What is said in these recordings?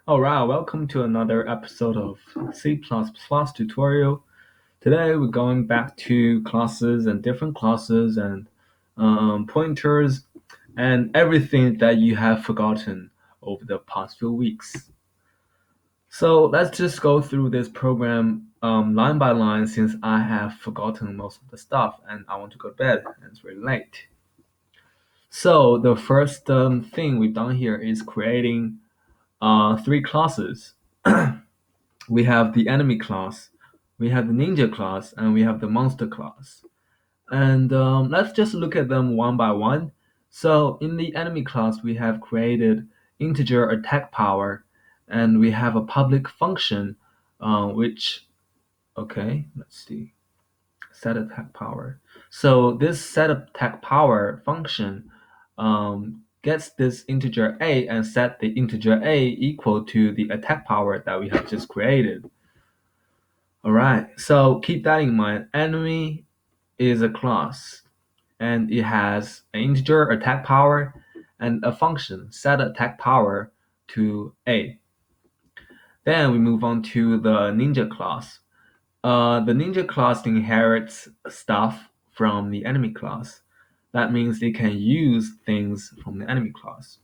Alright, welcome to another episode of C++ tutorial. Today we're going back to classes and different classes and pointers and everything that you have forgotten over the past few weeks. So let's just go through this program line by line since I have forgotten most of the stuff and I want to go to bed and it's really late. So the first thing we've done here is creating three classes. We have the enemy class, we have the ninja class, and we have the monster class. And let's just look at them one by one. So in the enemy class, we have created integer attack power, and we have a public function, okay, let's see, set attack power. So this set attack power function gets this integer a and set the integer a equal to the attack power that we have just created. All right, so keep that in mind. Enemy is a class and it has an integer attack power and a function set attack power to a. Then we move on to the ninja class. The ninja class inherits stuff from the enemy class. That means it can use things from the enemy class.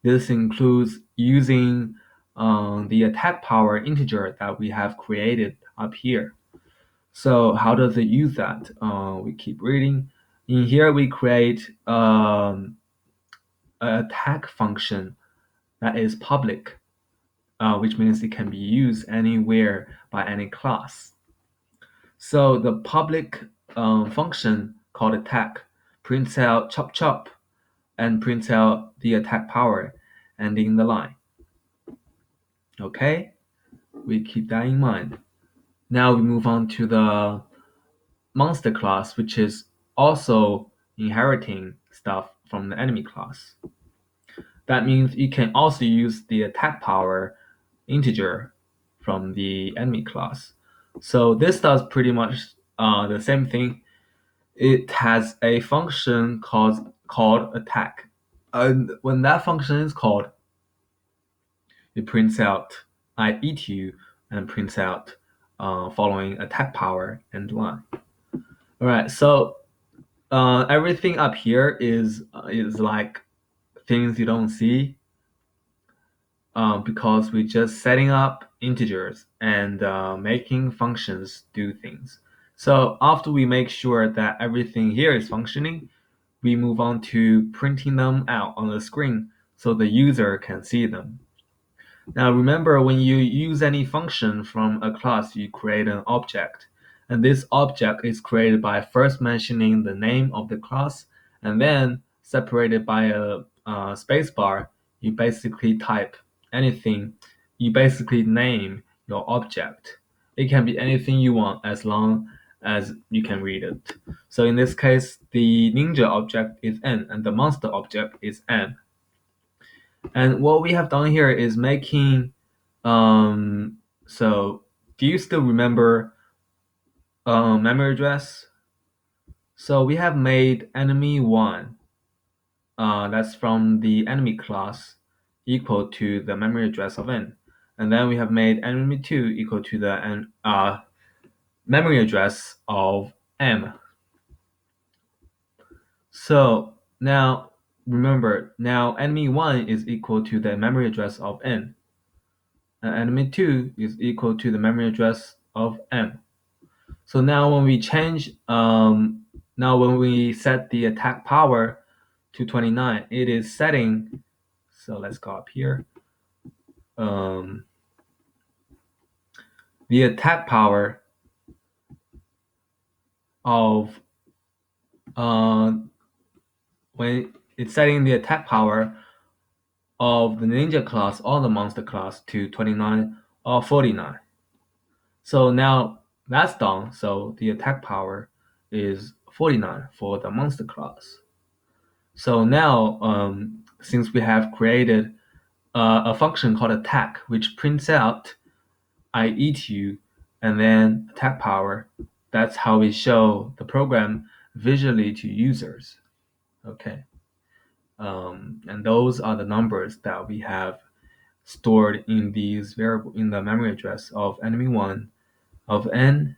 This includes using the attack power integer that we have created up here. So how does it use that? We keep reading. In here, we create an attack function that is public, which means it can be used anywhere by any class. So the public function called attack prints out chop chop and prints out the attack power ending the line. Okay, we keep that in mind. Now we move on to the monster class, which is also inheriting stuff from the enemy class. That means you can also use the attack power integer from the enemy class. So this does pretty much the same thing. It has a function called attack. And when that function is called, it prints out I eat you and prints out following attack power and line. All right, so everything up here is like things you don't see because we're just setting up integers and making functions do things. So after we make sure that everything here is functioning, we move on to printing them out on the screen so the user can see them. Now remember, when you use any function from a class, you create an object. And this object is created by first mentioning the name of the class and then separated by a spacebar. You basically type anything. You basically name your object. It can be anything you want as long as you can read it. So in this case, the ninja object is n and the monster object is m. And what we have done here is making, so do you still remember memory address? So we have made enemy 1, that's from the enemy class, equal to the memory address of n. And then we have made enemy 2 equal to the memory address of m. So now remember, now enemy 1 is equal to the memory address of n. And enemy 2 is equal to the memory address of m. So now when we change, now when we set the attack power to 29, it is setting, so let's go up here. The attack power of, when it's setting the attack power of the ninja class or the monster class to 29 or 49. So now that's done. So the attack power is 49 for the monster class. So now, since we have created a function called attack, which prints out I eat you and then attack power, that's how we show the program visually to users. Okay. And those are the numbers that we have stored in these variable in the memory address of enemy1, of n,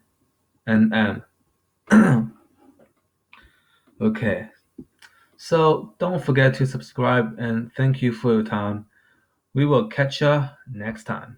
and m. Okay, so don't forget to subscribe, and thank you for your time. We will catch you next time.